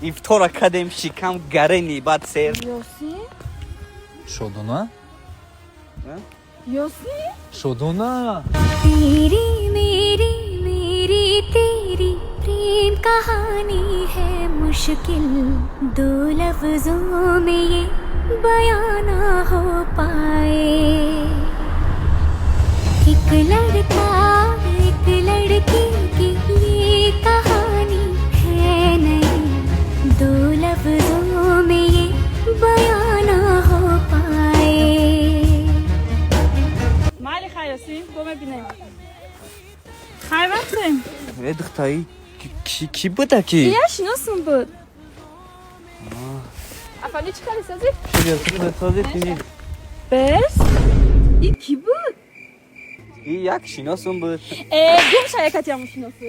İftar akadem şikam gareni bat ser. Yosi? Şoduna? Yosi? Şoduna. तेरी मेरी मेरी तेरी प्रेम कहानी है मुश्किल दो लफ्जों में ये बयां ना हो पाए एक लड़का एक लड़की की ये कहानी है नहीं दो लफ्जों में ये बयां ना हो पाए Mali Yosi? Bome bine. Hay baktım. Vedik tayı. Ki bu da ki? Yaş nasıl bu? Afali çıkar sözü. Şuraya tıkla sazet mi? Bez? İki bu. İyi yak şinasın bu. Gümüş ayak atıyormuş nasıl?